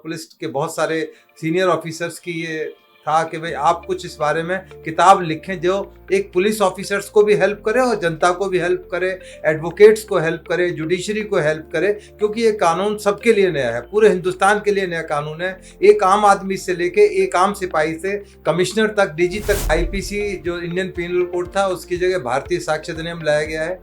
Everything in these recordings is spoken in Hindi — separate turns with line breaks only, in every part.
पुलिस के बहुत सारे सीनियर ऑफिसर्स की ये था कि भाई आप कुछ इस बारे में किताब लिखें जो एक पुलिस ऑफिसर्स को भी हेल्प करे और जनता को भी हेल्प करे, एडवोकेट्स को हेल्प करे, जुडिशरी को हेल्प करे, क्योंकि ये कानून सबके लिए नया है, पूरे हिंदुस्तान के लिए नया कानून है। एक आम आदमी से लेके एक आम सिपाही से कमिश्नर तक, डीजी तक, आईपीसी जो इंडियन पीनल कोड था उसकी जगह भारतीय साक्ष्य अधिनियम लाया गया है।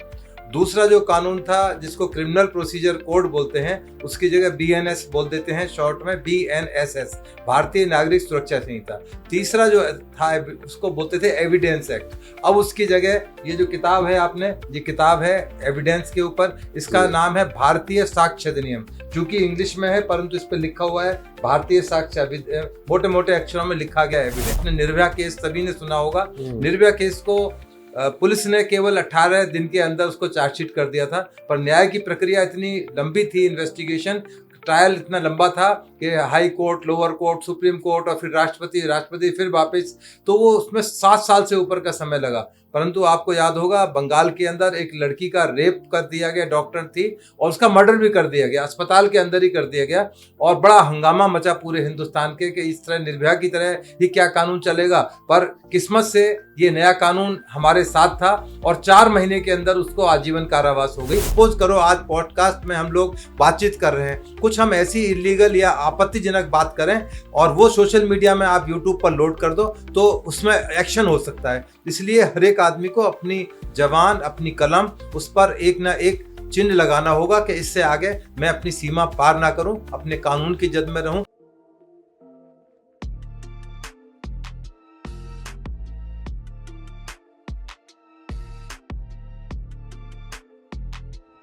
दूसरा जो कानून था जिसको क्रिमिनल प्रोसीजर कोड बोलते हैं उसकी जगह बीएनएस बोल देते हैं, शॉर्ट में बीएनएसएस, भारतीय नागरिक सुरक्षा संहिता। तीसरा जो था उसको बोलते थे एविडेंस एक्ट। अब उसकी जगह ये जो किताब है, आपने ये किताब है एविडेंस के ऊपर, इसका नाम है भारतीय साक्ष्य अधिनियम। चूंकि इंग्लिश में है परंतु इस पर लिखा हुआ है भारतीय साक्ष्य, मोटे मोटे अक्षरों में लिखा गया एविडेंस। निर्भया केस सभी ने सुना होगा। निर्भया केस को पुलिस ने केवल 18 दिन के अंदर उसको चार्जशीट कर दिया था, पर न्याय की प्रक्रिया इतनी लंबी थी, इन्वेस्टिगेशन ट्रायल इतना लंबा था कि high court, lower court, supreme court और फिर राष्ट्रपति फिर वापस, तो वो उसमें 7 साल से ऊपर का समय लगा। परंतु आपको याद होगा बंगाल के अंदर एक लड़की का रेप कर दिया गया, डॉक्टर थी, और उसका मर्डर भी कर दिया गया, अस्पताल के अंदर ही कर दिया गया, और बड़ा हंगामा मचा पूरे हिंदुस्तान के कि इस तरह निर्भया की तरह ही क्या कानून चलेगा। पर किस्मत से ये नया कानून हमारे साथ था और 4 महीने के अंदर उसको आजीवन कारावास हो गई। सपोज करो आज पॉडकास्ट में हम लोग बातचीत कर रहे हैं, कुछ हम ऐसी इलीगल या आपत्तिजनक बात करें और वो सोशल मीडिया में आप यूट्यूब पर लोड कर दो तो उसमें एक्शन हो सकता है। इसलिए हर एक आदमी को अपनी जबान, अपनी कलम, उस पर एक ना एक चिन्ह लगाना होगा कि इससे आगे मैं अपनी सीमा पार ना करूं, अपने कानून की जद में रहूं।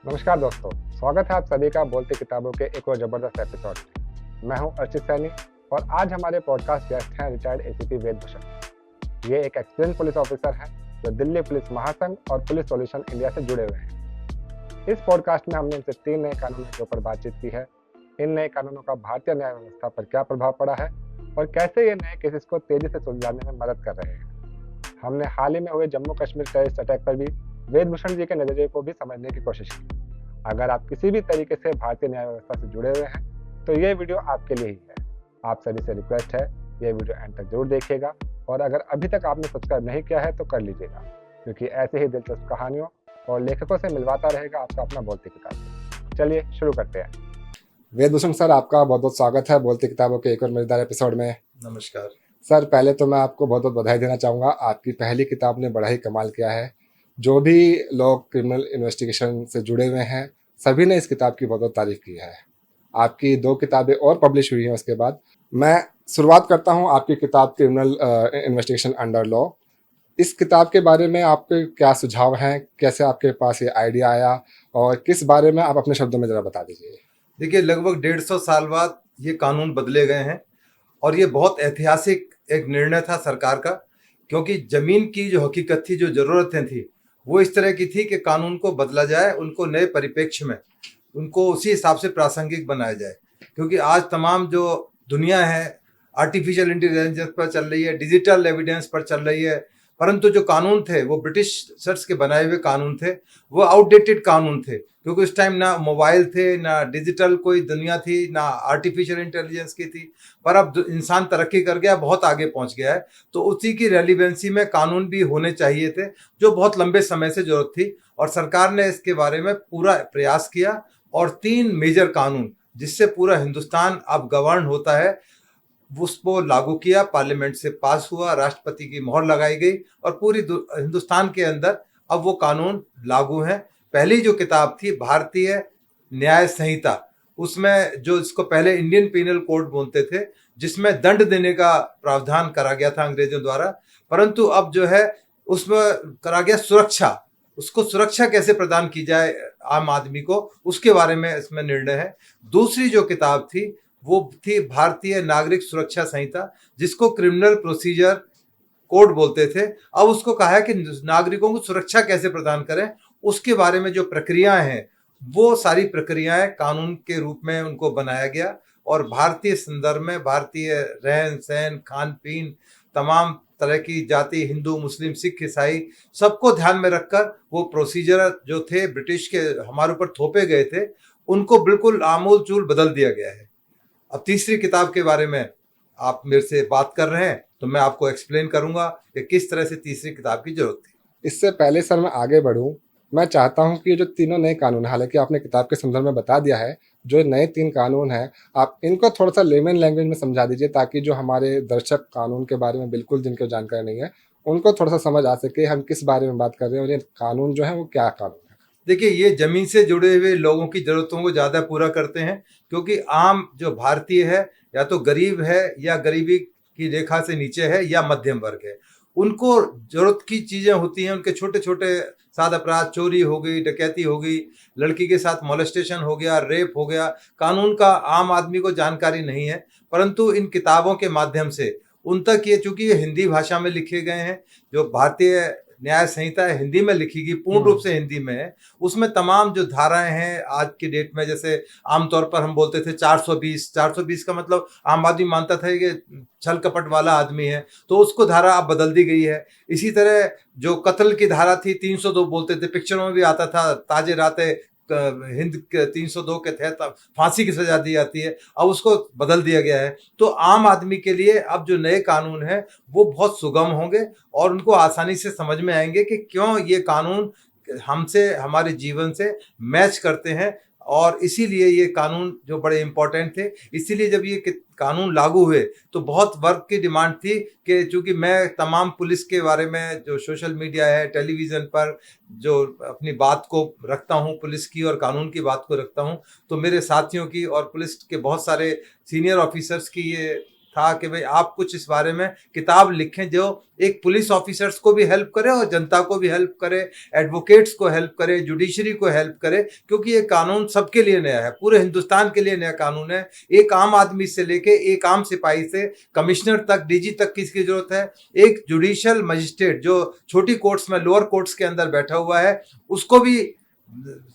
नमस्कार दोस्तों, स्वागत है आप सभी का बोलते किताबों के एक और जबरदस्त एपिसोड में। मैं हूं अर्चित सैनी और आज हमारे पॉडकास्ट गेस्ट हैं रिटायर्ड एसीपी वेद भूषण। ये एक एक्सपीरियंस पुलिस ऑफिसर हैं जो दिल्ली पुलिस महासंघ और पुलिस सॉल्यूशन इंडिया से जुड़े हुए हैं। इस पॉडकास्ट में हमने इनसे 3 नए कानूनों के ऊपर बातचीत की है। इन नए कानूनों का भारतीय न्याय व्यवस्था पर क्या प्रभाव पड़ा है और कैसे ये नए केसेस को तेजी से सुलझाने में मदद कर रहे हैं। हमने हाल ही में हुए जम्मू कश्मीर टेररिस्ट अटैक पर भी वेद भूषण जी के नजरिए को भी समझने की कोशिश की। अगर आप किसी भी तरीके से भारतीय न्याय व्यवस्था से जुड़े हुए हैं तो ये वीडियो आपके लिए ही है। आप सभी से रिक्वेस्ट है ये वीडियो एंड तक जरूर देखिएगा और अगर अभी तक आपने सब्सक्राइब नहीं किया है तो कर लीजिएगा, क्योंकि ऐसे ही दिलचस्प कहानियों और लेखकों से मिलवाता रहेगा आपका अपना बोलती किताब। चलिए शुरू करते हैं। वेद भूषण सर, आपका बहुत बहुत स्वागत है बोलती किताबों के एक और मजेदार एपिसोड में।
नमस्कार
सर, पहले तो मैं आपको बहुत बहुत बधाई देना चाहूँगा। आपकी पहली किताब ने बड़ा ही कमाल किया है। जो भी लोग क्रिमिनल इन्वेस्टिगेशन से जुड़े हुए हैं सभी ने इस किताब की बहुत बहुत तारीफ की है। आपकी 2 किताबें और पब्लिश हुई हैं उसके बाद। मैं शुरुआत करता हूं आपकी किताब क्रिमिनल इन्वेस्टिगेशन अंडर लॉ। इस किताब के बारे में आपके क्या सुझाव हैं, कैसे आपके पास ये आइडिया आया और किस बारे में आप अपने शब्दों में ज़रा बता दीजिए।
देखिए, लगभग 150 साल बाद ये कानून बदले गए हैं और ये बहुत ऐतिहासिक एक निर्णय था सरकार का, क्योंकि ज़मीन की जो हकीकत थी, जो ज़रूरतें थी, वो इस तरह की थी कि कानून को बदला जाए, उनको नए परिप्रेक्ष्य में, उनको उसी हिसाब से प्रासंगिक बनाया जाए। क्योंकि आज तमाम जो दुनिया है आर्टिफिशियल इंटेलिजेंस पर चल रही है, डिजिटल एविडेंस पर चल रही है, परंतु जो कानून थे वो ब्रिटिश सर्स के बनाए हुए कानून थे, वो आउटडेटेड कानून थे, क्योंकि उस टाइम ना मोबाइल थे, ना डिजिटल कोई दुनिया थी, ना आर्टिफिशियल इंटेलिजेंस की थी। पर अब इंसान तरक्की कर गया, बहुत आगे पहुंच गया है, तो उसी की रेलिवेंसी में कानून भी होने चाहिए थे, जो बहुत लंबे समय से जरूरत थी। और सरकार ने इसके बारे में पूरा प्रयास किया और 3 मेजर कानून जिससे पूरा हिंदुस्तान अब गवर्न होता है उसको लागू किया, पार्लियामेंट से पास हुआ, राष्ट्रपति की मोहर लगाई गई और पूरी हिंदुस्तान के अंदर अब वो कानून लागू हैं। पहली जो किताब थी भारतीय न्याय संहिता, उसमें जो इसको पहले इंडियन पीनल कोड बोलते थे, जिसमें दंड देने का प्रावधान करा गया था अंग्रेजों द्वारा, परंतु अब जो है उसमें करा गया सुरक्षा, उसको सुरक्षा कैसे प्रदान की जाए आम आदमी को, उसके बारे में इसमें निर्णय है। दूसरी जो किताब थी वो थी भारतीय नागरिक सुरक्षा संहिता, जिसको क्रिमिनल प्रोसीजर कोड बोलते थे। अब उसको कहा है कि नागरिकों को सुरक्षा कैसे प्रदान करें, उसके बारे में जो प्रक्रियाएं हैं वो सारी प्रक्रियाएं कानून के रूप में उनको बनाया गया और भारतीय संदर्भ में भारतीय रहन सहन, खान पीन, तमाम तरह की जाति, हिंदू, मुस्लिम, सिख, ईसाई, सबको ध्यान में रखकर वो प्रोसीजर जो थे ब्रिटिश के हमारे ऊपर थोपे गए थे, उनको बिल्कुल आमूल चूल बदल दिया गया है। अब तीसरी किताब के बारे में आप मेरे से बात कर रहे हैं तो मैं आपको एक्सप्लेन करूंगा कि किस तरह से तीसरी किताब की जरूरत थी।
इससे पहले सर मैं आगे बढ़ूँ, मैं चाहता हूँ कि ये जो तीनों नए कानून हैं, हालाँकि आपने किताब के संदर्भ में बता दिया है, जो नए 3 कानून हैं, आप इनको थोड़ा-सा लेमन लैंग्वेज में समझा दीजिए ताकि जो हमारे दर्शक कानून के बारे में बिल्कुल जिनको जानकारी नहीं है, उनको थोड़ा-सा समझ आ सके हम किस बारे में बात कर रहे हैं और ये कानून जो है वो क्या कानून है?
देखिए, ये जमीन से जुड़े हुए लोगों की जरूरतों को ज़्यादा पूरा करते हैं, क्योंकि आम जो भारतीय है या तो गरीब है या गरीबी की रेखा से नीचे है या मध्यम वर्ग है। उनको ज़रूरत की चीज़ें होती हैं, उनके छोटे-छोटे सात अपराध, चोरी हो गई, डकैती हो गई, लड़की के साथ मोलेस्टेशन हो गया, रेप हो गया, कानून का आम आदमी को जानकारी नहीं है। परंतु इन किताबों के माध्यम से उन तक ये, चूँकि ये हिंदी भाषा में लिखे गए हैं, जो भारतीय न्याय संहिता है हिंदी में लिखी गई, पूर्ण रूप से हिंदी में है। उसमें तमाम जो धाराएं हैं आज की डेट में, जैसे आमतौर पर हम बोलते थे 420 का मतलब आम आदमी मानता था कि छल कपट वाला आदमी है, तो उसको धारा अब बदल दी गई है। इसी तरह जो कत्ल की धारा थी 302 बोलते थे, पिक्चरों में भी आता था, ताजे राते हिंद के 302 के तहत फांसी की सजा दी जाती है, अब उसको बदल दिया गया है। तो आम आदमी के लिए अब जो नए कानून हैं वो बहुत सुगम होंगे और उनको आसानी से समझ में आएंगे कि क्यों ये कानून हमसे, हमारे जीवन से मैच करते हैं, और इसीलिए ये कानून जो बड़े इम्पोर्टेंट थे। इसीलिए जब ये कानून लागू हुए तो बहुत वर्ग की डिमांड थी कि चूंकि मैं तमाम पुलिस के बारे में जो सोशल मीडिया है, टेलीविज़न पर जो अपनी बात को रखता हूँ, पुलिस की और कानून की बात को रखता हूँ, तो मेरे साथियों की और पुलिस के बहुत सारे सीनियर ऑफिसर्स की ये था कि भाई आप कुछ इस बारे में किताब लिखें जो एक पुलिस ऑफिसर्स को भी हेल्प करे और जनता को भी हेल्प करे, एडवोकेट्स को हेल्प करे, जुडिशरी को हेल्प करे, क्योंकि ये कानून सबके लिए नया है, पूरे हिंदुस्तान के लिए नया कानून है। एक आम आदमी से लेके एक आम सिपाही से कमिश्नर तक, डीजी तक किसकी जरूरत है, एक जुडिशियल मजिस्ट्रेट जो छोटी कोर्ट्स में, लोअर कोर्ट्स के अंदर बैठा हुआ है, उसको भी,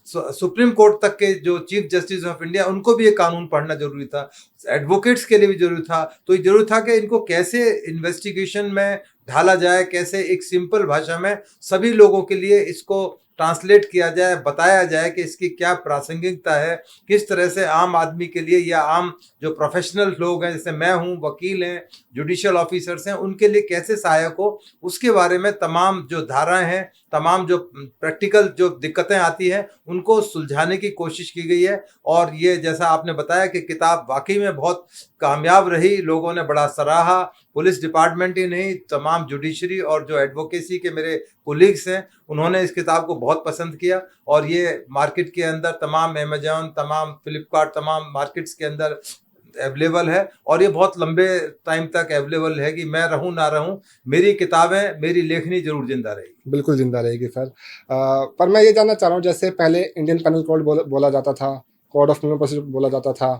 सुप्रीम कोर्ट तक के जो चीफ जस्टिस ऑफ इंडिया, उनको भी ये कानून पढ़ना जरूरी था, एडवोकेट्स के लिए भी जरूरी था। तो ये जरूरी था कि इनको कैसे इन्वेस्टिगेशन में ढाला जाए, कैसे एक सिंपल भाषा में सभी लोगों के लिए इसको ट्रांसलेट किया जाए, बताया जाए कि इसकी क्या प्रासंगिकता है, किस तरह से आम आदमी के लिए या आम जो प्रोफेशनल लोग हैं, जैसे मैं हूँ, वकील हैं, जुडिशियल ऑफिसर्स हैं, उनके लिए कैसे सहायक हो, उसके बारे में तमाम जो धाराएं हैं, तमाम जो प्रैक्टिकल जो दिक्कतें आती हैं, उनको सुलझाने की कोशिश की गई है। और ये जैसा आपने बताया कि किताब वाकई में बहुत कामयाब रही, लोगों ने बड़ा सराहा, पुलिस डिपार्टमेंट ही नहीं, तमाम जुडिशरी और जो एडवोकेसी के मेरे कोलीग्स हैं, उन्होंने इस किताब को बहुत पसंद किया, और ये मार्केट के अंदर तमाम अमेजॉन, तमाम फ्लिपकार्ट, तमाम मार्केट्स के अंदर अवेलेबल है, और ये बहुत लंबे टाइम तक अवेलेबल है कि मैं रहूं ना रहूं, मेरी किताबें, मेरी लेखनी जरूर जिंदा रहेगी।
बिल्कुल जिंदा रहेगी सर। पर मैं ये जानना चाह रहा हूँ, जैसे पहले इंडियन पेनल कोड बोला जाता था, कोड ऑफ क्रिमिनल प्रोसीजर बोला जाता था,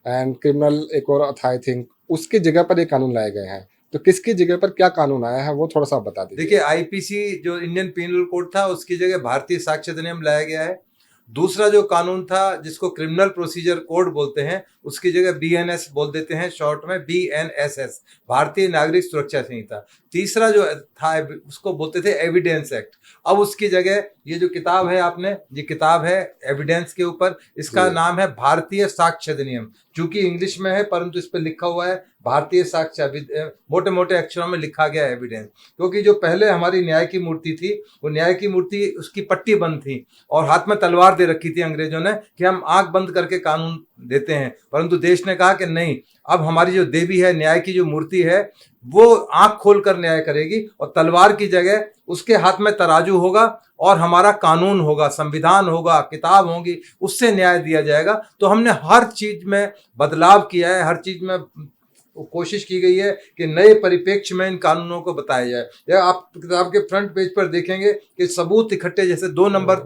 एंड क्रिमिनल एक और था आई थिंक, उसकी जगह पर ये कानून लाए गए हैं, तो किसकी जगह पर क्या कानून आया है वो थोड़ा सा बता दीजिए।
देखिए, आईपीसी जो इंडियन पीनल कोड था, उसकी जगह भारतीय साक्ष्य अधिनियम लाया गया है। दूसरा जो कानून था जिसको क्रिमिनल प्रोसीजर कोड बोलते हैं, उसकी जगह बीएनएस बोल देते हैं शॉर्ट में, बीएनएसएस, भारतीय नागरिक सुरक्षा संहिता। तीसरा जो था उसको बोलते थे एविडेंस एक्ट। अब उसकी जगह ये जो किताब है, आपने ये किताब है एविडेंस के ऊपर, इसका नाम है भारतीय साक्ष्य अधिनियम। चूंकि इंग्लिश में है परंतु इस पर लिखा हुआ है भारतीय साक्ष्य, मोटे मोटे अक्षरों में लिखा गया एविडेंस। क्योंकि जो पहले हमारी न्याय की मूर्ति थी, वो न्याय की मूर्ति, उसकी पट्टी बंद थी और हाथ में तलवार दे रखी थी अंग्रेजों ने कि हम आंख बंद करके कानून देते हैं। परंतु देश ने कहा कि नहीं, अब हमारी जो देवी है, न्याय की जो मूर्ति है, वो आंख खोलकर न्याय करेगी, और तलवार की जगह उसके हाथ में तराजू होगा और हमारा कानून होगा, संविधान होगा, किताब होगी, उससे न्याय दिया जाएगा। तो हमने हर चीज में बदलाव किया है, हर चीज में कोशिश की गई है कि नए परिप्रेक्ष्य में इन कानूनों को बताया जाए। या आप किताब के फ्रंट पेज पर देखेंगे कि सबूत इकट्ठे, जैसे 2 नंबर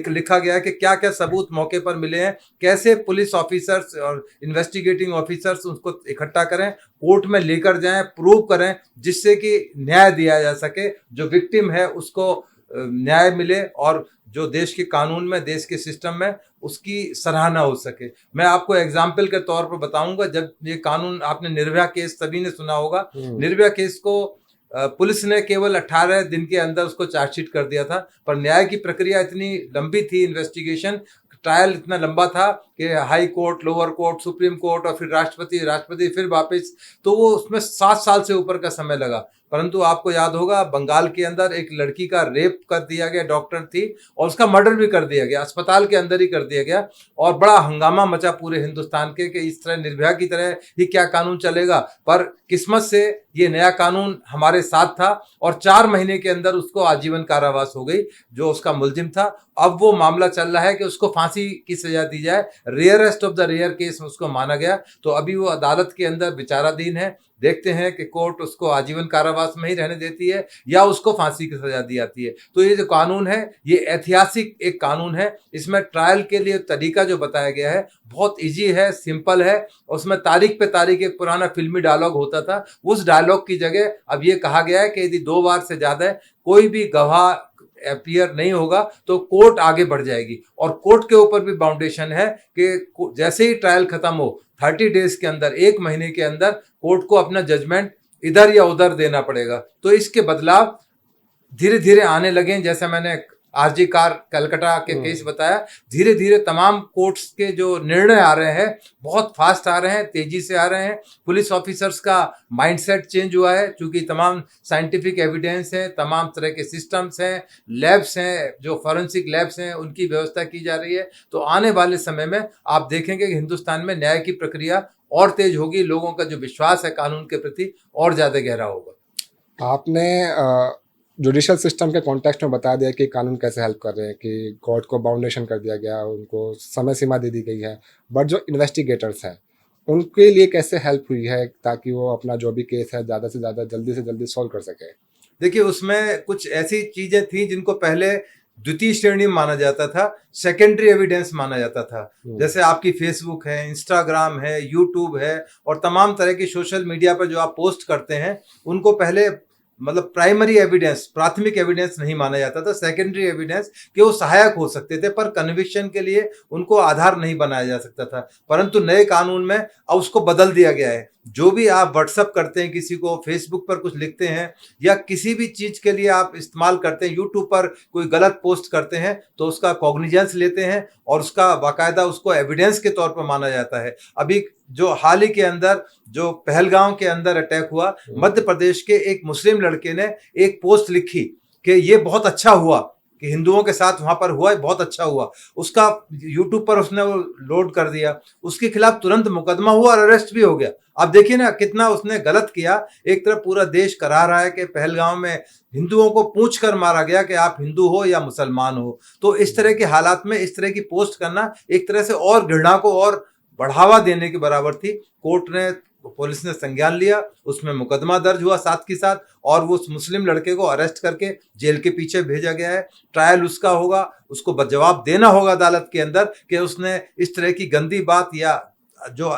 लिखा गया है कि क्या क्या सबूत मौके पर मिले हैं, कैसे पुलिस ऑफिसर्स और इन्वेस्टिगेटिंग ऑफिसर्स उसको इकट्ठा करें, कोर्ट में लेकर जाएं, प्रूव करें, जिससे कि न्याय दिया जा सके, जो विक्टिम है उसको न्याय मिले, और जो देश के कानून में, देश के सिस्टम में उसकी सराहना हो सके। मैं आपको एग्जाम्पल के तौर पर बताऊंगा, जब ये कानून, आपने निर्भया केस सभी ने सुना होगा, निर्भया केस को पुलिस ने केवल 18 दिन के अंदर उसको चार्जशीट कर दिया था, पर न्याय की प्रक्रिया इतनी लंबी थी, इन्वेस्टिगेशन ट्रायल इतना लंबा था कि high court, lower court, supreme court और फिर राष्ट्रपति फिर वापस, तो वो उसमें 7 साल से ऊपर का समय लगा। परंतु आपको याद होगा, बंगाल के अंदर एक लड़की का रेप कर दिया गया, डॉक्टर थी, और उसका मर्डर भी कर दिया गया, अस्पताल के अंदर ही कर दिया गया, और बड़ा हंगामा मचा पूरे हिंदुस्तान के कि इस तरह निर्भया की तरह ही क्या कानून चलेगा। पर किस्मत से ये नया कानून हमारे साथ था और 4 महीने के अंदर उसको आजीवन कारावास हो गई, जो उसका मुलजिम था। अब वो मामला चल रहा है कि उसको फांसी की सजा दी जाए, rarest of the rare case में उसको माना गया, तो अभी वो अदालत के अंदर विचाराधीन है। देखते हैं कि कोर्ट उसको आजीवन कारावास में ही रहने देती है या उसको फांसी की सजा दी जाती है। तो ये जो कानून है, ये ऐतिहासिक एक कानून है। इसमें ट्रायल के लिए तरीका जो बताया गया है बहुत इजी है, सिंपल है। उसमें तारीख पे तारीख एक पुराना फिल्मी डायलॉग होता था, उस डायलॉग की जगह अब ये कहा गया है कि यदि 2 बार से ज्यादा कोई भी गवाह अपीयर नहीं होगा तो कोर्ट आगे बढ़ जाएगी। और कोर्ट के ऊपर भी बाउंडेशन है कि जैसे ही ट्रायल खत्म हो 30 डेज के अंदर, 1 महीने के अंदर कोर्ट को अपना जजमेंट इधर या उधर देना पड़ेगा। तो इसके बदलाव धीरे धीरे आने लगे। जैसे मैंने आरजी कार कलकत्ता के केस बताया, धीरे धीरे तमाम कोर्ट्स के जो निर्णय आ रहे हैं बहुत फास्ट आ रहे हैं, तेजी से आ रहे हैं। पुलिस ऑफिसर्स का माइंडसेट चेंज हुआ है, क्योंकि तमाम साइंटिफिक एविडेंस हैं, तमाम तरह के सिस्टम्स हैं, लैब्स हैं, जो फॉरेंसिक लैब्स हैं, उनकी व्यवस्था की जा रही है। तो आने वाले समय में आप देखेंगे कि हिंदुस्तान में न्याय की प्रक्रिया और तेज होगी, लोगों का जो विश्वास है कानून के प्रति और ज़्यादा गहरा होगा।
आपने जुडिशल सिस्टम के कॉन्टेक्स्ट में बता दिया कि कानून कैसे हेल्प कर रहे हैं, कि कोर्ट को बाउंडेशन कर दिया गया, उनको समय सीमा दे दी गई है, बट जो इन्वेस्टिगेटर्स हैं उनके लिए कैसे हेल्प हुई है ताकि वो अपना जो भी केस है ज़्यादा से ज़्यादा जल्दी से जल्दी सॉल्व कर सके?
देखिए, उसमें कुछ ऐसी चीजें थी जिनको पहले द्वितीय श्रेणी माना जाता था, सेकेंडरी एविडेंस माना जाता था। जैसे आपकी फेसबुक है, इंस्टाग्राम है, यूट्यूब है, और तमाम तरह की सोशल मीडिया पर जो आप पोस्ट करते हैं, उनको पहले मतलब प्राइमरी एविडेंस, प्राथमिक एविडेंस नहीं माना जाता था, सेकेंडरी एविडेंस कि वो सहायक हो सकते थे, पर कन्विक्शन के लिए उनको आधार नहीं बनाया जा सकता था। परंतु नए कानून में अब उसको बदल दिया गया है। जो भी आप व्हाट्सअप करते हैं, किसी को फेसबुक पर कुछ लिखते हैं, या किसी भी चीज के लिए आप इस्तेमाल करते हैं, यूट्यूब पर कोई गलत पोस्ट करते हैं, तो उसका कॉग्निजेंस लेते हैं और उसका बाकायदा उसको एविडेंस के तौर पर माना जाता है। अभी जो हाल ही के अंदर जो पहलगांव के अंदर अटैक हुआ, मध्य प्रदेश के एक मुस्लिम लड़के ने एक पोस्ट लिखी कि ये बहुत अच्छा हुआ कि हिंदुओं के साथ वहां पर हुआ है, बहुत अच्छा हुआ। उसका यूट्यूब पर उसने वो लोड कर दिया, उसके खिलाफ तुरंत मुकदमा हुआ और अरेस्ट भी हो गया। आप देखिए ना कितना उसने गलत किया। एक तरफ पूरा देश करा रहा है कि पहलगांव में हिंदुओं को पूछ कर मारा गया कि आप हिंदू हो या मुसलमान हो। तो इस तरह के हालात में इस तरह की पोस्ट करना एक तरह से और घृणा को और बढ़ावा देने के बराबर थी। कोर्ट ने, पुलिस ने संज्ञान लिया, उसमें मुकदमा दर्ज हुआ साथ के साथ, और वो उस मुस्लिम लड़के को अरेस्ट करके जेल के पीछे भेजा गया है। ट्रायल उसका होगा, उसको जवाब देना होगा अदालत के अंदर कि उसने इस तरह की गंदी बात या जो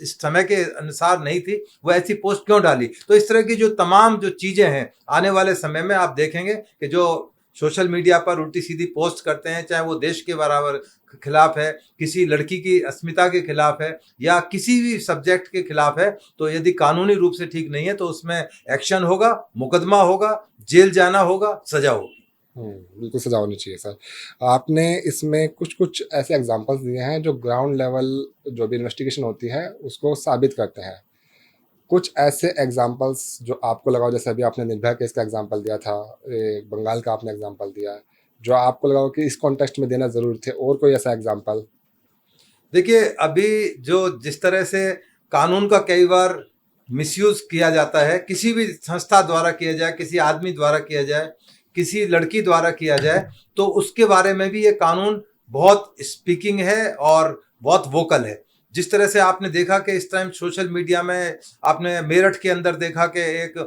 इस समय के अनुसार नहीं थी वो ऐसी पोस्ट क्यों डाली। तो इस तरह की जो तमाम जो चीजें हैं, आने वाले समय में आप देखेंगे कि जो सोशल मीडिया पर उल्टी सीधी पोस्ट करते हैं, चाहे वो देश के बराबर खिलाफ है, किसी लड़की की अस्मिता के खिलाफ है, या किसी भी सब्जेक्ट के खिलाफ है, तो यदि कानूनी रूप से ठीक नहीं है तो उसमें एक्शन होगा, मुकदमा होगा, जेल जाना होगा, सजा होगी।
बिल्कुल सजा होनी चाहिए सर। आपने इसमें कुछ कुछ ऐसे एग्जांपल्स दिए हैं जो ग्राउंड लेवल जो भी इन्वेस्टिगेशन होती है उसको साबित करते हैं। कुछ ऐसे एग्जांपल्स जो आपको लगा हो, जैसे अभी आपने निर्भया केस का एग्जांपल दिया था, बंगाल का आपने एग्जांपल दिया, जो आपको लगा हो कि इस कॉन्टेक्स्ट में देना जरूर थे, और कोई ऐसा एग्जांपल?
देखिए, अभी जो जिस तरह से कानून का कई बार मिसयूज किया जाता है, किसी भी संस्था द्वारा किया जाए, किसी आदमी द्वारा किया जाए, किसी लड़की द्वारा किया जाए, तो उसके बारे में भी ये कानून बहुत स्पीकिंग है और बहुत वोकल है। जिस तरह से आपने देखा कि इस टाइम सोशल मीडिया में आपने मेरठ के अंदर देखा कि एक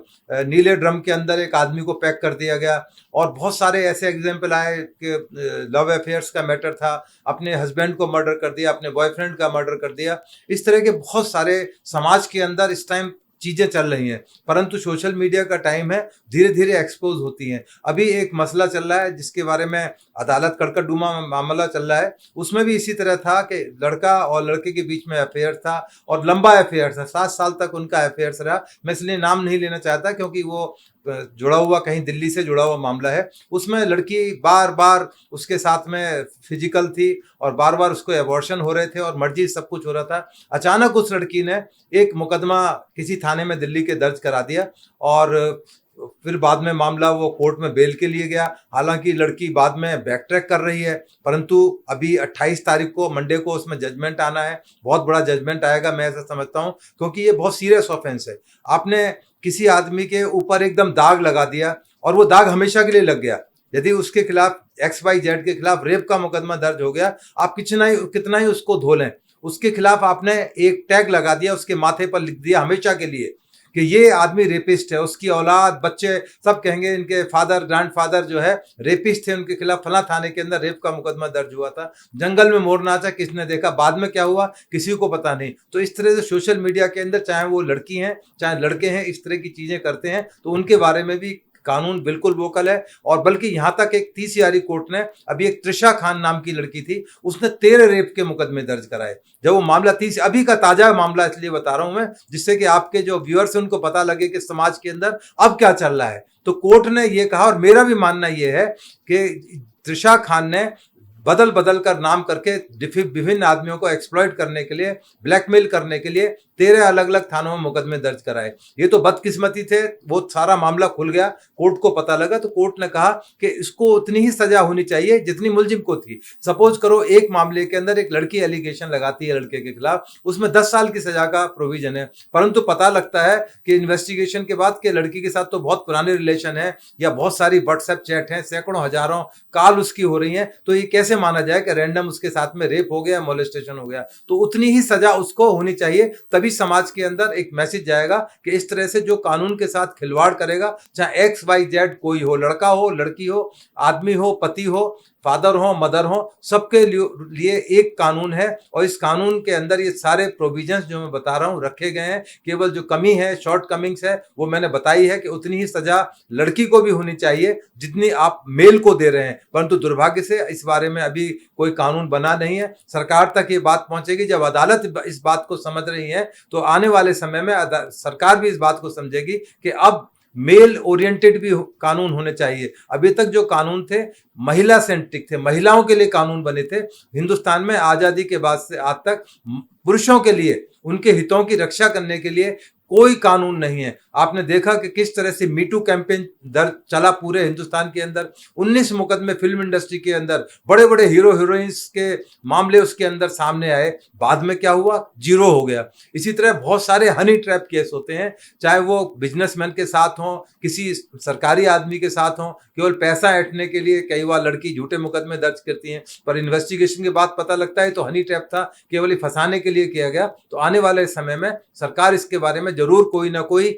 नीले ड्रम के अंदर एक आदमी को पैक कर दिया गया, और बहुत सारे ऐसे एग्जाम्पल आए कि लव अफेयर्स का मैटर था, अपने हस्बैंड को मर्डर कर दिया, अपने बॉयफ्रेंड का मर्डर कर दिया। इस तरह के बहुत सारे समाज के अंदर इस टाइम चीजें चल रही हैं, परंतु सोशल मीडिया का टाइम है, धीरे धीरे एक्सपोज होती हैं। अभी एक मसला चल रहा है जिसके बारे में अदालत कड़कड़डूमा मामला चल रहा है, उसमें भी इसी तरह था कि लड़का और लड़के के बीच में अफेयर था, और लंबा अफेयर था, 7 साल तक उनका अफेयर रहा। मैं इसलिए नाम नहीं लेना चाहता क्योंकि वो जुड़ा हुआ, कहीं दिल्ली से जुड़ा हुआ मामला है। उसमें लड़की बार बार उसके साथ में फिजिकल थी और बार बार उसको एबॉर्शन हो रहे थे और मर्जी सब कुछ हो रहा था। अचानक उस लड़की ने एक मुकदमा किसी थाने में दिल्ली के दर्ज करा दिया और फिर बाद में मामला वो कोर्ट में बेल के लिए गया। हालांकि लड़की बाद में बैक ट्रैक कर रही है, परंतु अभी 28 तारीख को मंडे को उसमें जजमेंट आना है। बहुत बड़ा जजमेंट आएगा, मैं ऐसा समझता हूं, क्योंकि ये बहुत सीरियस ऑफेंस है। आपने किसी आदमी के ऊपर एकदम दाग लगा दिया और वो दाग हमेशा के लिए लग गया। यदि उसके खिलाफ XYZ के खिलाफ रेप का मुकदमा दर्ज हो गया, आप कितना ही उसको धो लें, उसके खिलाफ आपने एक टैग लगा दिया, उसके माथे पर लिख दिया हमेशा के लिए कि ये आदमी रेपिस्ट है। उसकी औलाद, बच्चे सब कहेंगे इनके फादर, ग्रैंडफादर जो है रेपिस्ट थे, उनके खिलाफ फला थाने के अंदर रेप का मुकदमा दर्ज हुआ था। जंगल में मोर नाचा, किसने देखा, बाद में क्या हुआ किसी को पता नहीं। तो इस तरह से सोशल मीडिया के अंदर, चाहे वो लड़की हैं चाहे लड़के हैं, इस तरह की चीजें करते हैं, तो उनके बारे में भी कानून बिल्कुल वोकल है। और बल्कि यहां तक एक 30 यारी कोर्ट ने अभी एक त्रिशा खान नाम की लड़की थी, उसने 13 रेप के मुकदमे दर्ज कराए। जब वो मामला 30 अभी का ताजा मामला इसलिए बता रहा हूं मैं, जिससे कि आपके जो व्यूअर्स हैं उनको पता लगे कि समाज के अंदर अब क्या चल रहा है। तो कोर्ट ने ये कहा, और मेरा भी मानना यह है कि त्रिशा खान ने बदल बदल कर नाम करके विभिन्न आदमियों को एक्सप्लॉइट करने के लिए, ब्लैकमेल करने के लिए 13 अलग अलग थानों में मुकदमे दर्ज कराए। ये तो बदकिस्मती थे, वो सारा मामला खुल गया, कोर्ट को पता लगा, तो कोर्ट ने कहा कि इसको उतनी ही सजा होनी चाहिए जितनी मुलजिम को थी। सपोज करो एक मामले के अंदर एक लड़की एलिगेशन लगाती है लड़के के खिलाफ, उसमें 10 साल की सजा का प्रोविजन है, परंतु पता लगता है कि इन्वेस्टिगेशन के बाद कि लड़की के साथ तो बहुत पुराने रिलेशन है या बहुत सारी व्हाट्सएप चैट हैं, सैकड़ों हजारों कॉल उसकी हो रही हैं, तो ये कैसे माना जाए कि रैंडम उसके साथ में रेप हो गया, मोलेस्टेशन हो गया। तो उतनी ही सजा उसको होनी चाहिए, तभी समाज के अंदर एक मैसेज जाएगा कि इस तरह से जो कानून के साथ खिलवाड़ करेगा, चाहे XYZ कोई हो, लड़का हो, लड़की हो, आदमी हो, पति हो, फादर हो, मदर हो, सबके लिए एक कानून है। और इस कानून के अंदर ये सारे प्रोविजंस जो मैं बता रहा हूं रखे गए हैं। केवल जो कमी है, शॉर्ट कमिंग्स है, वो मैंने बताई है कि उतनी ही सजा लड़की को भी होनी चाहिए जितनी आप मेल को दे रहे हैं। परंतु दुर्भाग्य से इस बारे में अभी कोई कानून बना नहीं है। सरकार तक ये बात पहुंचेगी, जब अदालत इस बात को समझ रही है तो आने वाले समय में सरकार भी इस बात को समझेगी कि अब मेल ओरिएंटेड भी कानून होने चाहिए। अभी तक जो कानून थे महिला सेंट्रिक थे, महिलाओं के लिए कानून बने थे। हिंदुस्तान में आजादी के बाद से आज तक पुरुषों के लिए, उनके हितों की रक्षा करने के लिए कोई कानून नहीं है। आपने देखा कि किस तरह से मीटू कैंपेन चला पूरे हिंदुस्तान के अंदर। 19 मुकदमे फिल्म इंडस्ट्री के अंदर, बड़े बड़े हीरो हीरोइंस के मामले उसके अंदर सामने आए, बाद में क्या हुआ, जीरो हो गया। इसी तरह बहुत सारे हनी ट्रैप केस होते हैं, चाहे वो बिजनेसमैन के साथ हो, किसी सरकारी आदमी के साथ हो, केवल पैसा ऐंठने के लिए कई बार लड़की झूठे मुकदमे दर्ज करती हैं, पर इन्वेस्टिगेशन के बाद पता लगता है तो हनी ट्रैप था, केवल फंसाने के लिए किया गया। तो आने वाले समय में सरकार इसके बारे में जरूर कोई ना कोई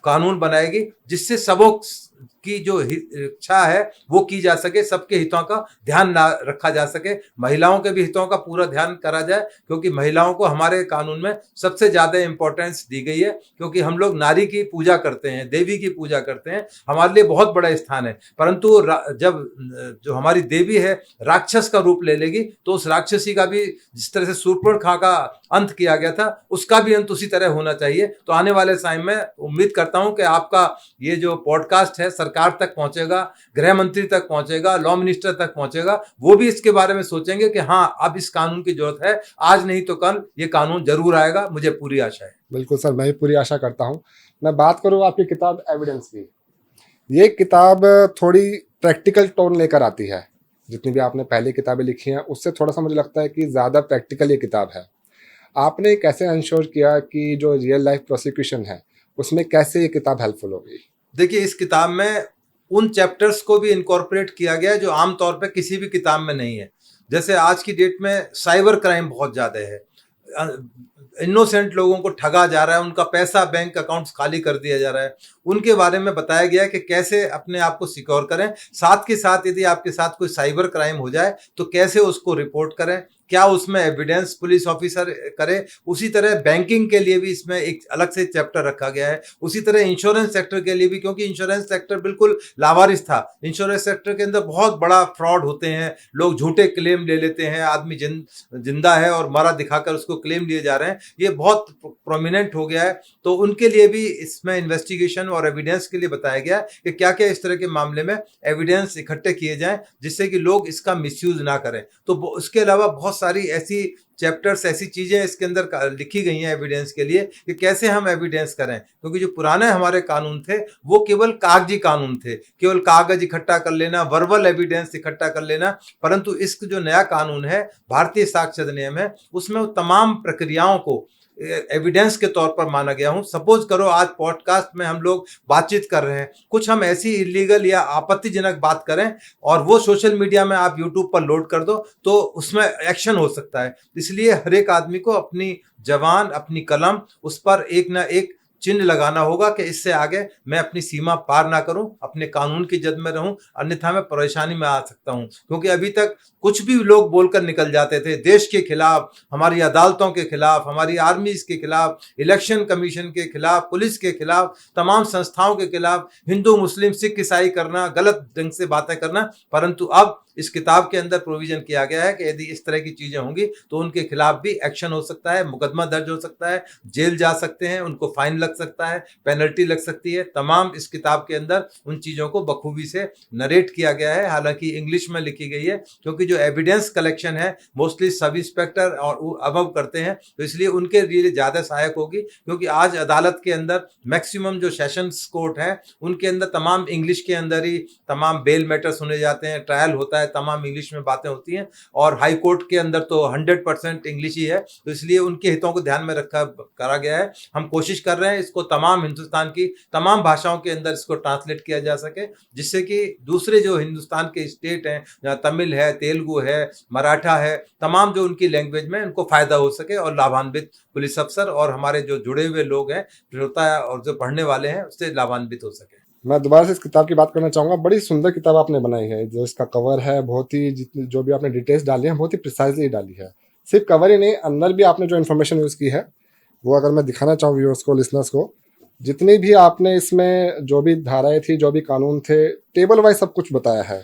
कानून बनाएगी, जिससे सबों की जो इच्छा है वो की जा सके, सबके हितों का ध्यान रखा जा सके, महिलाओं के भी हितों का पूरा ध्यान करा जाए, क्योंकि महिलाओं को हमारे कानून में सबसे ज्यादा इंपॉर्टेंस दी गई है। क्योंकि हम लोग नारी की पूजा करते हैं, देवी की पूजा करते हैं, हमारे लिए बहुत बड़ा स्थान है। परंतु जब जो हमारी देवी है राक्षस का रूप ले लेगी, तो उस राक्षसी का भी, जिस तरह से शूर्पणखा का अंत किया गया था, उसका भी अंत उसी तरह होना चाहिए। तो आने वाले समय में उम्मीद करता हूं कि आपका ये जो पॉडकास्ट है सरकार तक पहुंचेगा, गृह मंत्री तक पहुंचेगा, लॉ मिनिस्टर तक पहुंचेगा। वो भी इसके बारे में सोचेंगे कि हाँ, अब इस कानून की जरूरत है, आज नहीं तो कल ये कानून जरूर आएगा, मुझे पूरी आशा है।
बिल्कुल सर, मैं भी पूरी आशा करता हूँ। मैं बात करूँ आपकी किताब एविडेंस की, ये किताब थोड़ी प्रैक्टिकल टोन लेकर आती है। जितनी भी आपने पहले किताबें लिखी हैं उससे थोड़ा सा मुझे लगता है कि ज़्यादा प्रैक्टिकल ये किताब है। आपने कैसे इंश्योर किया कि जो रियल लाइफ प्रोसिक्यूशन है उसमें कैसे ये किताब हेल्पफुल होगी?
देखिए, इस किताब में उन चैप्टर्स को भी इनकॉर्पोरेट किया गया है जो आमतौर पे किसी भी किताब में नहीं है। जैसे आज की डेट में साइबर क्राइम बहुत ज़्यादा है, इनोसेंट लोगों को ठगा जा रहा है, उनका पैसा, बैंक अकाउंट्स खाली कर दिया जा रहा है। उनके बारे में बताया गया है कि कैसे अपने आप को सिक्योर करें। साथ के साथ यदि आपके साथ कोई साइबर क्राइम हो जाए तो कैसे उसको रिपोर्ट करें, क्या उसमें एविडेंस पुलिस ऑफिसर करे। उसी तरह बैंकिंग के लिए भी इसमें एक अलग से चैप्टर रखा गया है। उसी तरह इंश्योरेंस सेक्टर के लिए भी, क्योंकि इंश्योरेंस सेक्टर बिल्कुल लावारिस था। इंश्योरेंस सेक्टर के अंदर बहुत बड़ा फ्रॉड होते हैं, लोग झूठे क्लेम ले लेते हैं, आदमी जिंदा है और मरा दिखाकर उसको क्लेम लिए जा रहे हैं, ये बहुत प्रोमिनेंट हो गया है। तो उनके लिए भी इसमें इन्वेस्टिगेशन और एविडेंस के लिए बताया गया कि क्या क्या इस तरह के मामले में एविडेंस इकट्ठे किए जाएं जिससे कि लोग इसका मिसयूज ना करें। तो उसके अलावा बहुत सारी ऐसी चैप्टर्स, ऐसी चीजें इसके अंदर लिखी गई हैं एविडेंस के लिए कि कैसे हम एविडेंस करें, क्योंकि जो पुराने हमारे कानून थे वो केवल कागजी कानून थे, केवल कागज इकट्ठा कर लेना, वर्बल एविडेंस इकट्ठा कर लेना। परंतु इसका जो नया कानून है, भारतीय साक्ष्य अधिनियम है, उसमें तमाम प्रक्रियाओं को एविडेंस के तौर पर माना गया हूं। सपोज करो आज पॉडकास्ट में हम लोग बातचीत कर रहे हैं, कुछ हम ऐसी इलीगल या आपत्तिजनक बात करें और वो सोशल मीडिया में आप यूट्यूब पर लोड कर दो तो उसमें एक्शन हो सकता है। इसलिए हर एक आदमी को अपनी जबान, अपनी कलम, उस पर एक ना एक चिन्ह लगाना होगा कि इससे आगे मैं अपनी सीमा पार ना करूं, अपने कानून की जद में रहूं, अन्यथा मैं परेशानी में आ सकता हूं। क्योंकि अभी तक कुछ भी लोग बोलकर निकल जाते थे, देश के खिलाफ, हमारी अदालतों के खिलाफ, हमारी आर्मीज के खिलाफ, इलेक्शन कमीशन के खिलाफ, पुलिस के खिलाफ, तमाम संस्थाओं के खिलाफ, हिंदू मुस्लिम सिख ईसाई करना, गलत ढंग से बातें करना। परंतु अब इस किताब के अंदर प्रोविजन किया गया है कि यदि इस तरह की चीजें होंगी तो उनके खिलाफ भी एक्शन हो सकता है, मुकदमा दर्ज हो सकता है, जेल जा सकते हैं, उनको फाइन लग सकता है, पेनल्टी लग सकती है। तमाम इस किताब के अंदर उन चीजों को बखूबी से नरेट किया गया है, हालांकि इंग्लिश में लिखी गई है, क्योंकि जो एविडेंस कलेक्शन है मोस्टली सब इंस्पेक्टर और अबव करते हैं, तो इसलिए उनके लिए ज्यादा सहायक होगी। क्योंकि आज अदालत के अंदर मैक्सिमम जो सेशंस कोर्ट है उनके अंदर तमाम इंग्लिश के अंदर ही तमाम बेल मैटर सुने जाते हैं, ट्रायल होता है, तमाम इंग्लिश में बातें होती हैं, और हाई कोर्ट के अंदर तो 100% इंग्लिश ही है। तो इसलिए उनके हितों को ध्यान में रखा करा गया है। हम कोशिश कर रहे हैं इसको तमाम हिंदुस्तान की तमाम भाषाओं के अंदर इसको ट्रांसलेट किया जा सके, जिससे कि दूसरे जो हिंदुस्तान के स्टेट हैं, जहाँ तमिल है, तेलुगु है, मराठा है, तमाम जो उनकी लैंग्वेज में उनको फायदा हो सके और लाभान्वित पुलिस अफसर और हमारे जो जुड़े हुए लोग हैं, श्रोता और जो पढ़ने वाले हैं, उससे लाभान्वित हो सके।
मैं दोबारा से इस किताब की बात करना चाहूँगा। बड़ी सुंदर किताब आपने बनाई है, जो इसका कवर है, बहुत ही जितनी जो भी आपने डिटेल्स डाली हैं बहुत ही प्रिसाइजली डाली है। सिर्फ कवर ही नहीं, अंदर भी आपने जो इन्फॉर्मेशन यूज़ की है वो अगर मैं दिखाना चाहूँ व्यूअर्स को, लिसनर्स को, जितनी भी आपने इसमें जो भी धाराएं थी, जो भी कानून थे, टेबल वाइज सब कुछ बताया है।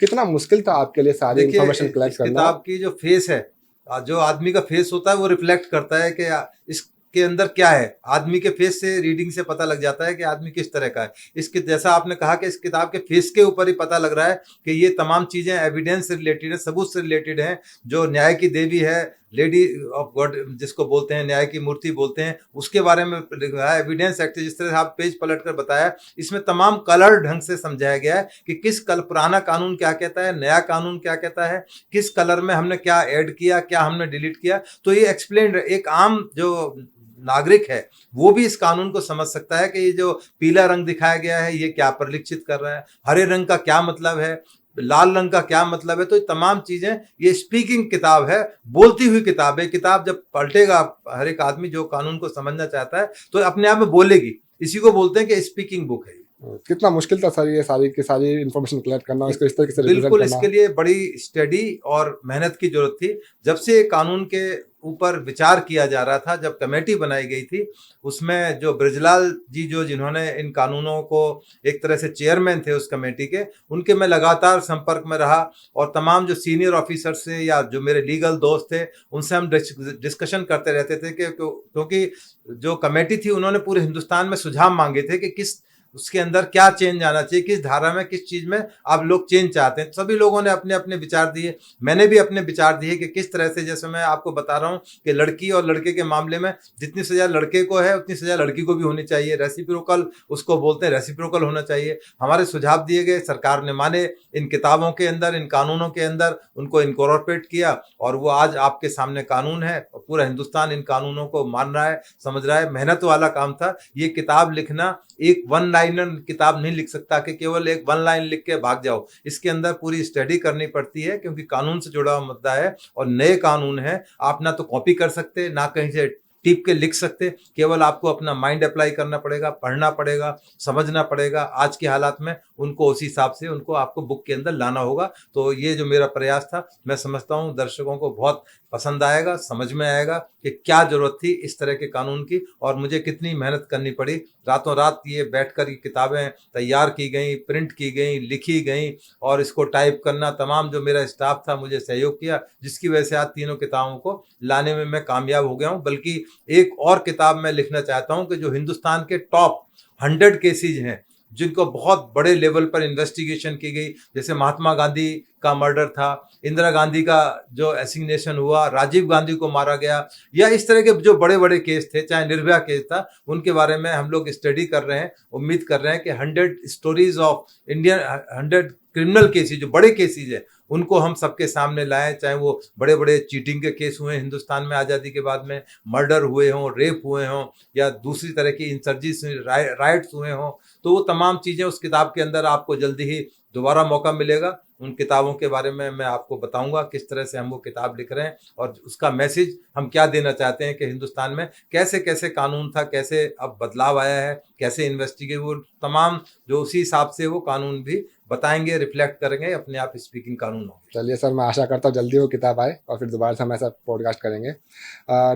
कितना मुश्किल था आपके लिए सारी इन्फॉर्मेशन कलेक्ट करना?
किताब की जो फेस है, जो आदमी का फेस होता है वो रिफ्लेक्ट करता है कि इसके अंदर क्या है। आदमी के फेस से, रीडिंग से पता लग जाता है कि आदमी किस तरह का है। इसके जैसा आपने कहा कि इस किताब के फेस के ऊपर ही पता लग रहा है कि ये तमाम चीजें एविडेंस से रिलेटेड है, सबूत से रिलेटेड है। जो न्याय की देवी है, लेडी ऑफ गॉड जिसको बोलते हैं, न्याय की मूर्ति बोलते हैं, उसके बारे में लिखा है। एविडेंस एक्ट जिस तरह से आप पेज पलट कर बताया, इसमें तमाम कलर ढंग से समझाया गया है कि पुराना कानून क्या कहता है, नया कानून क्या कहता है, किस कलर में हमने क्या ऐड किया, क्या हमने डिलीट किया। तो ये एक्सप्लेन, एक आम जो नागरिक है वो भी इस कानून को समझ सकता है कि ये जो पीला रंग दिखाया गया है ये क्या परिलक्षित कर रहा है, हरे रंग का क्या मतलब है, लाल रंग का क्या मतलब है। तो ये तमाम चीजें, ये स्पीकिंग किताब है, बोलती हुई किताब है। किताब जब पलटेगा हर एक आदमी जो कानून को समझना चाहता है तो अपने आप में बोलेगी। इसी को बोलते हैं कि स्पीकिंग बुक है।
कितना मुश्किल था सर ये सारी की सारी इन्फॉर्मेशन कलेक्ट करना, इसको इस तरीके से रिप्रेजेंट
बिल्कुल,
करना?
इसके लिए बड़ी स्टडी और मेहनत की जरूरत थी। जब से कानून के ऊपर विचार किया जा रहा था, जब कमेटी बनाई गई थी, उसमें जो ब्रजलाल जी, जो जिन्होंने इन कानूनों को एक तरह से चेयरमैन थे उस कमेटी के, उनके मैं लगातार संपर्क में रहा और तमाम जो सीनियर ऑफिसर से या जो मेरे लीगल दोस्त थे उनसे हम डिस्कशन करते रहते थे कि क्योंकि जो कमेटी थी उन्होंने पूरे हिंदुस्तान में सुझाव मांगे थे कि किस उसके अंदर क्या चेंज आना चाहिए, किस धारा में, किस चीज में आप लोग चेंज चाहते हैं। सभी लोगों ने अपने अपने विचार दिए, मैंने भी अपने विचार दिए कि किस तरह से, जैसे मैं आपको बता रहा हूँ कि लड़की और लड़के के मामले में जितनी सजा लड़के को है उतनी सजा लड़की को भी होनी चाहिए। रेसिप्रोकल उसको बोलते हैं, रेसिप्रोकल होना चाहिए। हमारे सुझाव दिए गए, सरकार ने माने, इन किताबों के अंदर, इन कानूनों के अंदर उनको इनकॉर्पोरेट किया और वो आज आपके सामने कानून है और पूरा हिंदुस्तान इन कानूनों को मान रहा है, समझ रहा है। मेहनत वाला काम था ये किताब लिखना। एक वन लाइनर किताब नहीं लिख सकता कि केवल एक वन लाइन लिख के भाग जाओ। इसके अंदर पूरी स्टडी करनी पड़ती है, क्योंकि कानून से जुड़ा हुआ मुद्दा है और नए कानून है। आप ना तो कॉपी कर सकते, ना कहीं से टिप के लिख सकते, केवल आपको अपना माइंड अप्लाई करना पड़ेगा, पढ़ना पड़ेगा, समझना पड़ेगा आज के हालात में, उनको उसी हिसाब से उनको आपको बुक के अंदर लाना होगा। तो ये जो मेरा प्रयास था, मैं समझता हूँ दर्शकों को बहुत पसंद आएगा, समझ में आएगा कि क्या जरूरत थी इस तरह के कानून की और मुझे कितनी मेहनत करनी पड़ी। रातों रात ये बैठकर ये किताबें तैयार की गई, प्रिंट की गई, लिखी गई और इसको टाइप करना, तमाम जो मेरा स्टाफ था मुझे सहयोग किया, जिसकी वजह से आज तीनों किताबों को लाने में मैं कामयाब हो गया हूँ। बल्कि एक और किताब मैं लिखना चाहता हूँ कि जो हिंदुस्तान के टॉप 100 केसेज हैं जिनको बहुत बड़े लेवल पर इन्वेस्टिगेशन की गई, जैसे महात्मा गांधी का मर्डर था, इंदिरा गांधी का जो असिग्नेशन हुआ, राजीव गांधी को मारा गया, या इस तरह के जो बड़े बड़े केस थे, चाहे निर्भया केस था, उनके बारे में हम लोग स्टडी कर रहे हैं। उम्मीद कर रहे हैं कि 100 stories of Indian 100 criminal cases, जो बड़े केसेज है, उनको हम सबके सामने लाएं। चाहे वो बड़े बड़े चीटिंग के केस हुए हिंदुस्तान में आज़ादी के बाद में, मर्डर हुए हों, रेप हुए हों, या दूसरी तरह की इंसर्जिस राइट्स हुए हों, तो वो तमाम चीज़ें उस किताब के अंदर आपको जल्दी ही दोबारा मौका मिलेगा। उन किताबों के बारे में मैं आपको बताऊंगा किस तरह से हम वो किताब लिख रहे हैं और उसका मैसेज हम क्या देना चाहते हैं कि हिंदुस्तान में कैसे कैसे कानून था, कैसे अब बदलाव आया है, कैसे इन्वेस्टिगेट, वो तमाम जो उसी हिसाब से वो कानून भी बताएंगे, रिफ्लेक्ट करेंगे, अपने आप स्पीकिंग कानून होंगे।
चलिए सर, मैं आशा करता हूँ जल्दी वो किताब आए और फिर दोबारा से हम ऐसा पॉडकास्ट करेंगे।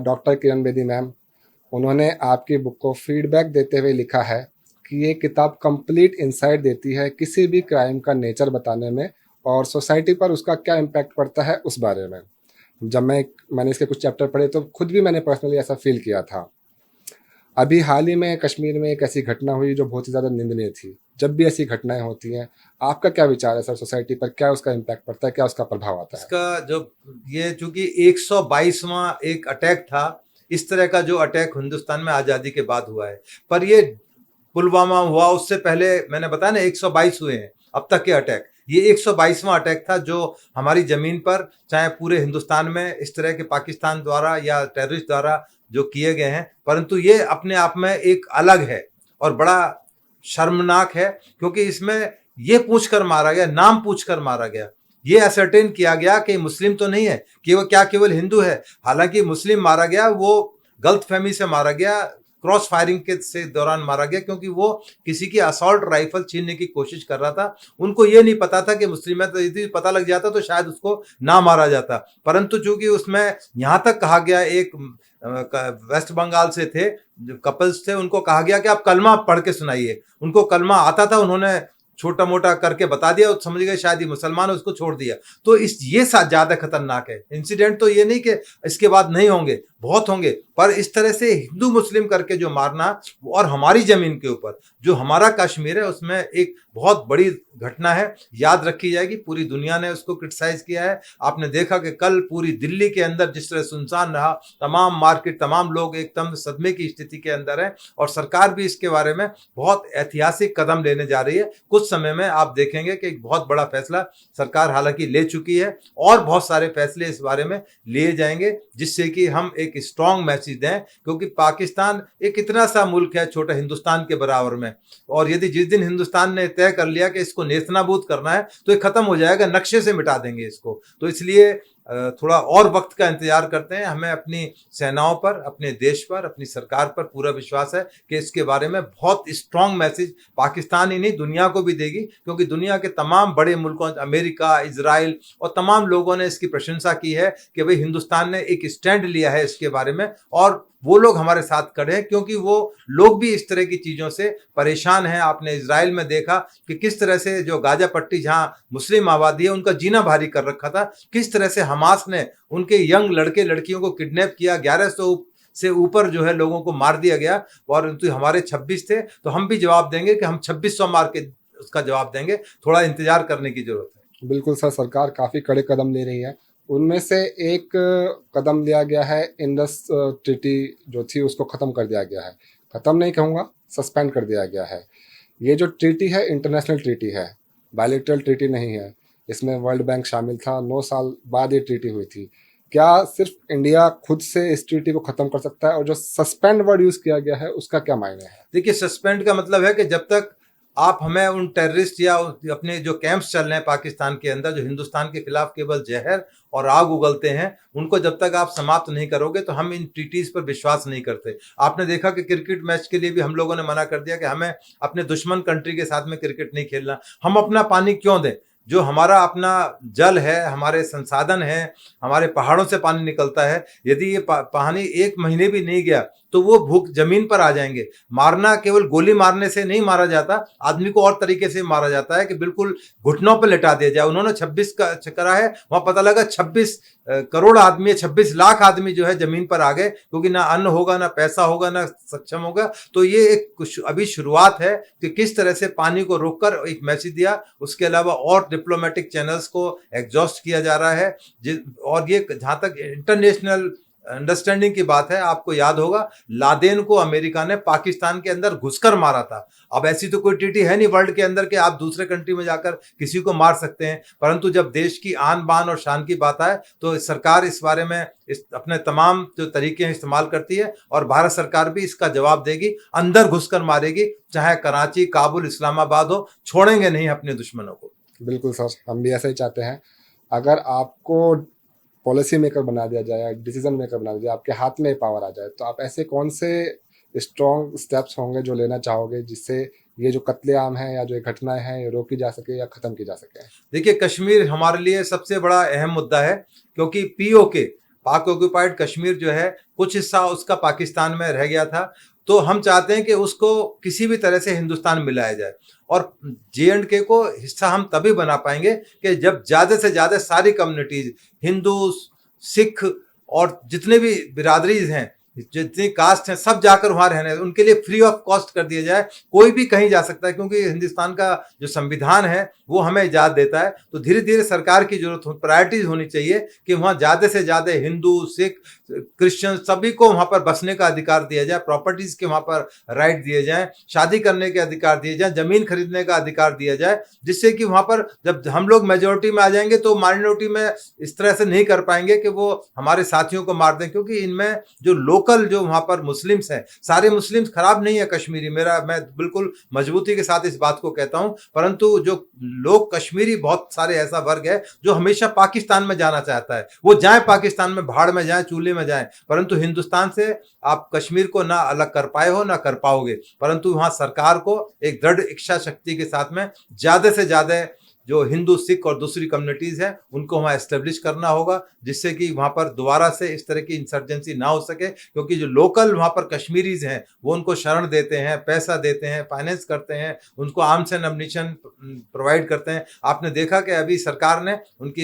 डॉक्टर किरण बेदी मैम, उन्होंने आपकी बुक को फीडबैक देते हुए लिखा है कि ये किताब कंप्लीट इंसाइट देती है किसी भी क्राइम का नेचर बताने में और सोसाइटी पर उसका क्या इम्पैक्ट पड़ता है उस बारे में। जब मैंने इसके कुछ चैप्टर पढ़े तो खुद भी मैंने पर्सनली ऐसा फील किया था। अभी हाल ही में कश्मीर में एक ऐसी घटना हुई जो बहुत ही ज़्यादा निंदनीय थी। जब भी ऐसी घटनाएं होती हैं, आपका क्या विचार है सर, सोसाइटी पर क्या उसका इम्पैक्ट पड़ता है, क्या उसका प्रभाव आता है?
इसका जो ये चूंकि 122वां एक अटैक था, इस तरह का जो अटैक हिंदुस्तान में आज़ादी के बाद हुआ है, पर ये पुलवामा हुआ, उससे पहले मैंने बताया ना 122 हुए हैं अब तक के अटैक। ये 122वां अटैक था जो हमारी ज़मीन पर, चाहे पूरे हिंदुस्तान में इस तरह के पाकिस्तान द्वारा या टेररिस्ट द्वारा जो किए गए हैं, परंतु ये अपने आप में एक अलग है और बड़ा शर्मनाक है, क्योंकि इसमें ये पूछकर मारा गया, नाम पूछकर मारा गया, ये असर्टेन किया गया कि मुस्लिम तो नहीं है, कि वो क्या केवल हिंदू है। हालांकि मुस्लिम मारा गया, वो गलतफहमी से मारा गया, क्रॉस फायरिंग के से दौरान मारा गया, क्योंकि वो किसी की असॉल्ट राइफल छीनने की कोशिश कर रहा था। उनको ये नहीं पता था कि मुस्लिम है, तो यदि पता लग जाता तो शायद उसको ना मारा जाता, परंतु चूंकि उसमें यहाँ तक कहा गया, एक वेस्ट बंगाल से थे, जो कपल्स थे, उनको कहा गया कि आप कलमा पढ़ के सुनाइए। उनको कलमा आता था, उन्होंने छोटा मोटा करके बता दिया, और समझ गए शायद ही मुसलमान है, उसको छोड़ दिया। तो ये ज्यादा खतरनाक है इंसिडेंट। तो ये नहीं कि इसके बाद नहीं होंगे, बहुत होंगे, पर इस तरह से हिंदू मुस्लिम करके जो मारना, और हमारी जमीन के ऊपर जो हमारा कश्मीर है, उसमें एक बहुत बड़ी घटना है, याद रखी जाएगी। पूरी दुनिया ने उसको क्रिटिसाइज किया है। आपने देखा कि कल पूरी दिल्ली के अंदर जिस तरह सुनसान रहा, तमाम मार्केट, तमाम लोग एकदम सदमे की स्थिति के अंदर है, और सरकार भी इसके बारे में बहुत ऐतिहासिक कदम लेने जा रही है। कुछ समय में आप देखेंगे कि एक बहुत बड़ा फैसला सरकार हालांकि ले चुकी है, और बहुत सारे फैसले इस बारे में लिए जाएंगे, जिससे कि हम एक स्ट्रॉन्ग मैसेज दें, क्योंकि पाकिस्तान एक इतना सा मुल्क है, छोटा हिंदुस्तान के बराबर में, और यदि जिस दिन हिंदुस्तान ने तय कर लिया कि इसको नेस्तनाबूद करना है, तो ये खत्म हो जाएगा, नक्शे से मिटा देंगे इसको। तो इसलिए थोड़ा और वक्त का इंतजार करते हैं। हमें अपनी सेनाओं पर, अपने देश पर, अपनी सरकार पर पूरा विश्वास है कि इसके बारे में बहुत स्ट्रॉन्ग मैसेज पाकिस्तान ही नहीं, दुनिया को भी देगी, क्योंकि दुनिया के तमाम बड़े मुल्कों, अमेरिका, इजराइल और तमाम लोगों ने इसकी प्रशंसा की है कि भाई हिंदुस्तान ने एक स्टैंड लिया है इसके बारे में, और वो लोग हमारे साथ खड़े हैं, क्योंकि वो लोग भी इस तरह की चीज़ों से परेशान हैं। आपने इजराइल में देखा कि किस तरह से जो गाजा पट्टी, जहां मुस्लिम आबादी है, उनका जीना भारी कर रखा था, किस तरह से हमास ने उनके यंग लड़के लड़कियों को किडनैप किया, 1100 से ऊपर जो है लोगों को मार दिया गया, और तो हमारे 26 थे, तो हम भी जवाब देंगे कि हम 2600 मार के उसका जवाब देंगे। थोड़ा इंतजार करने की जरूरत है।
बिल्कुल सर, सरकार काफ़ी कड़े कदम ले रही है। उनमें से एक कदम लिया गया है, इंडस ट्रीटी जो थी उसको ख़त्म कर दिया गया है। ख़त्म नहीं कहूँगा, सस्पेंड कर दिया गया है। ये जो ट्रीटी है इंटरनेशनल ट्रीटी है, बायलैटरल ट्रीटी नहीं है। इसमें वर्ल्ड बैंक शामिल था। 9 साल बाद ये ट्रीटी हुई थी। क्या सिर्फ इंडिया खुद से इस ट्रीटी को ख़त्म कर सकता है? और जो सस्पेंड वर्ड यूज़ किया गया है उसका क्या मायने है?
देखिए, सस्पेंड का मतलब है कि जब तक आप हमें उन टेररिस्ट या अपने जो कैंप्स चल रहे हैं पाकिस्तान के अंदर, जो हिंदुस्तान के खिलाफ केवल जहर और आग उगलते हैं, उनको जब तक आप समाप्त नहीं करोगे तो हम इन ट्रीटीज पर विश्वास नहीं करते। आपने देखा कि क्रिकेट मैच के लिए भी हम लोगों ने मना कर दिया कि हमें अपने दुश्मन कंट्री के साथ में क्रिकेट नहीं खेलना। हम अपना पानी क्यों दें? जो हमारा अपना जल है, हमारे संसाधन है, हमारे पहाड़ों से पानी निकलता है, यदि ये पानी 1 महीने भी नहीं गया तो वो भूख जमीन पर आ जाएंगे। मारना केवल गोली मारने से नहीं मारा जाता, आदमी को और तरीके से मारा जाता है कि बिल्कुल घुटनों पर लेटा दिया जाए। उन्होंने 26 का करा है, वहां पता लगा 26 करोड़ आदमी, 26 लाख आदमी जो है जमीन पर आ गए, क्योंकि ना अन्न होगा, ना पैसा होगा, ना सक्षम होगा। तो ये एक अभी शुरुआत है कि किस तरह से पानी को रोककर एक मैसेज दिया। उसके अलावा और डिप्लोमेटिक चैनल्स को एग्जॉस्ट किया जा रहा है। और ये जहां तक इंटरनेशनल अंडरस्टैंडिंग की बात है, आपको याद होगा लादेन को अमेरिका ने पाकिस्तान के अंदर घुसकर मारा था। अब ऐसी तो कोई ट्रीटी है नहीं वर्ल्ड के अंदर कि आप दूसरे कंट्री में जाकर किसी को मार सकते हैं, परंतु जब देश की आन बान और शान की बात आए तो सरकार इस बारे में अपने तमाम जो तरीके हैं इस्तेमाल करती है, और भारत सरकार भी इसका जवाब देगी, अंदर घुसकर मारेगी, चाहे कराची, काबुल, इस्लामाबाद हो, छोड़ेंगे नहीं अपने दुश्मनों को।
बिल्कुल सर, हम भी ऐसा ही चाहते हैं। अगर आपको पॉलिसी मेकर बना दिया जाए, डिसीजन मेकर बना दिया जाए, आपके हाथ में पावर आ जाए, तो आप ऐसे कौन से स्ट्रॉन्ग स्टेप्स होंगे जो लेना चाहोगे जिससे ये जो कत्लेआम है या जो घटनाएं हैं ये रोकी जा सके या खत्म की जा सके?
देखिए, कश्मीर हमारे लिए सबसे बड़ा अहम मुद्दा है, क्योंकि पीओके, पाक ऑक्यूपाइड कश्मीर जो है, कुछ हिस्सा उसका पाकिस्तान में रह गया था। तो हम चाहते हैं कि उसको किसी भी तरह से हिंदुस्तान मिलाया जाए, और J&K को हिस्सा हम तभी बना पाएंगे कि जब ज़्यादा से ज़्यादा सारी कम्युनिटीज, हिंदू, सिख और जितने भी बिरादरीज हैं, जितनी कास्ट हैं, सब जाकर वहां रहने, उनके लिए फ्री ऑफ कॉस्ट कर दिया जाए। कोई भी कहीं जा सकता है, क्योंकि हिंदुस्तान का जो संविधान है वो हमें इजाज़त देता है। तो धीरे धीरे सरकार की जरूरत हो, प्रायोरिटीज होनी चाहिए कि वहां ज्यादा से ज्यादा हिंदू, सिख, क्रिश्चियन सभी को वहां पर बसने का अधिकार दिया जाए, प्रॉपर्टीज के वहां पर राइट दिए जाए, शादी करने के अधिकार दिए जाए, जमीन खरीदने का अधिकार दिया जाए, जिससे कि वहां पर जब हम लोग मेजोरिटी में आ जाएंगे तो माइनॉरिटी में इस तरह से नहीं कर पाएंगे कि वो हमारे साथियों को मार दें। क्योंकि इनमें जो लोकल जो वहां पर मुस्लिम्स हैं, सारे मुस्लिम्स खराब नहीं है कश्मीरी, मैं बिल्कुल मजबूती के साथ इस बात को कहता हूं, परंतु जो लोग कश्मीरी, बहुत सारे ऐसा वर्ग है जो हमेशा पाकिस्तान में जाना चाहता है। वो जाए पाकिस्तान में, भाड़ में जाए, चूल्हे में जाए, परंतु हिंदुस्तान से आप कश्मीर को ना अलग कर पाए हो, ना कर पाओगे। परंतु वहां सरकार को एक दृढ़ इच्छा शक्ति के साथ में ज्यादा से ज्यादा जो हिंदू, सिख और दूसरी कम्युनिटीज हैं उनको वहां एस्टेब्लिश करना होगा, जिससे कि वहां पर दोबारा से इस तरह की इंसर्जेंसी ना हो सके। क्योंकि जो लोकल वहां पर कश्मीरीज हैं वो उनको शरण देते हैं, पैसा देते हैं, फाइनेंस करते हैं, उनको आर्म्स एंड अम्युनिशन प्रोवाइड करते हैं। आपने देखा कि अभी सरकार ने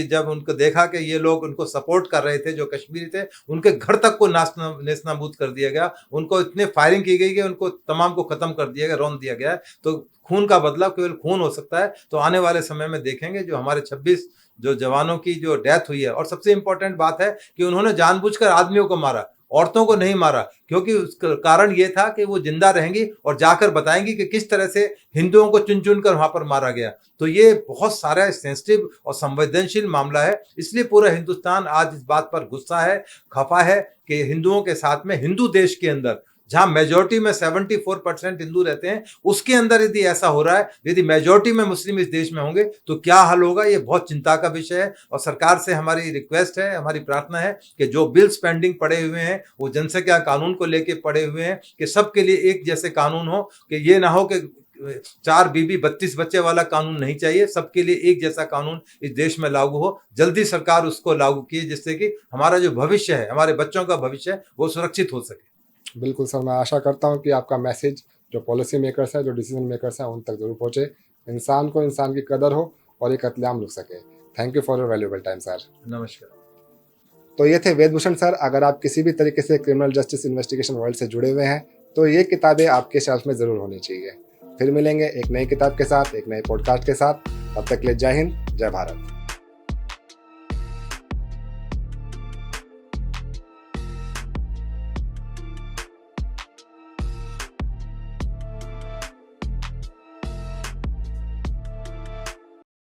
जब उनको देखा कि ये लोग उनको सपोर्ट कर रहे थे, जो कश्मीरी थे, उनके घर तक को नेस्तनाबूद कर दिया गया, उनको इतने फायरिंग की गई कि उनको तमाम को खत्म कर दिया गया, रौंद दिया गया। तो खून का बदला केवल खून हो सकता है। तो आने वाले समय में देखेंगे जो हमारे 26 जो जवानों की जो डेथ हुई है, और सबसे इंपॉर्टेंट बात है कि उन्होंने जानबूझकर आदमियों को मारा, औरतों को नहीं मारा, क्योंकि उसका कारण ये था कि वो जिंदा रहेंगी और जाकर बताएंगी कि किस तरह से हिंदुओं को चुन चुन कर वहां पर मारा गया। तो ये बहुत सारा सेंसिटिव और संवेदनशील मामला है, इसलिए पूरा हिंदुस्तान आज इस बात पर गुस्सा है, खफा है कि हिंदुओं के साथ में, हिंदू देश के अंदर जहां मेजोरिटी में 74% हिंदू रहते हैं, उसके अंदर यदि ऐसा हो रहा है, यदि मेजोरिटी में मुस्लिम इस देश में होंगे तो क्या हल होगा? ये बहुत चिंता का विषय है। और सरकार से हमारी रिक्वेस्ट है, हमारी प्रार्थना है कि जो बिल्स पेंडिंग पड़े हुए हैं, वो जनसंख्या कानून को लेके पड़े हुए हैं, कि सबके लिए एक जैसे कानून हो, कि ये ना हो कि 4 बीबी 32 बच्चे वाला कानून नहीं चाहिए, सबके लिए एक जैसा कानून इस देश में लागू हो। जल्दी सरकार उसको लागू कीजिए, जिससे कि हमारा जो भविष्य है, हमारे बच्चों का भविष्य है, वो सुरक्षित हो सके।
बिल्कुल सर, मैं आशा करता हूँ कि आपका मैसेज जो पॉलिसी मेकर्स हैं, जो डिसीजन मेकर्स हैं, उन तक जरूर पहुँचे, इंसान को इंसान की कदर हो और ये कत्लेआम रुक सके। Thank you for your valuable time sir.
नमस्कार।
तो ये थे वेदभूषण सर। अगर आप किसी भी तरीके से क्रिमिनल जस्टिस इन्वेस्टिगेशन वर्ल्ड से जुड़े हुए हैं तो ये किताबें आपके शेल्फ में ज़रूर होनी चाहिए। फिर मिलेंगे एक नई किताब के साथ, एक नए पॉडकास्ट के साथ। तब तक के लिए जय हिंद, जय भारत।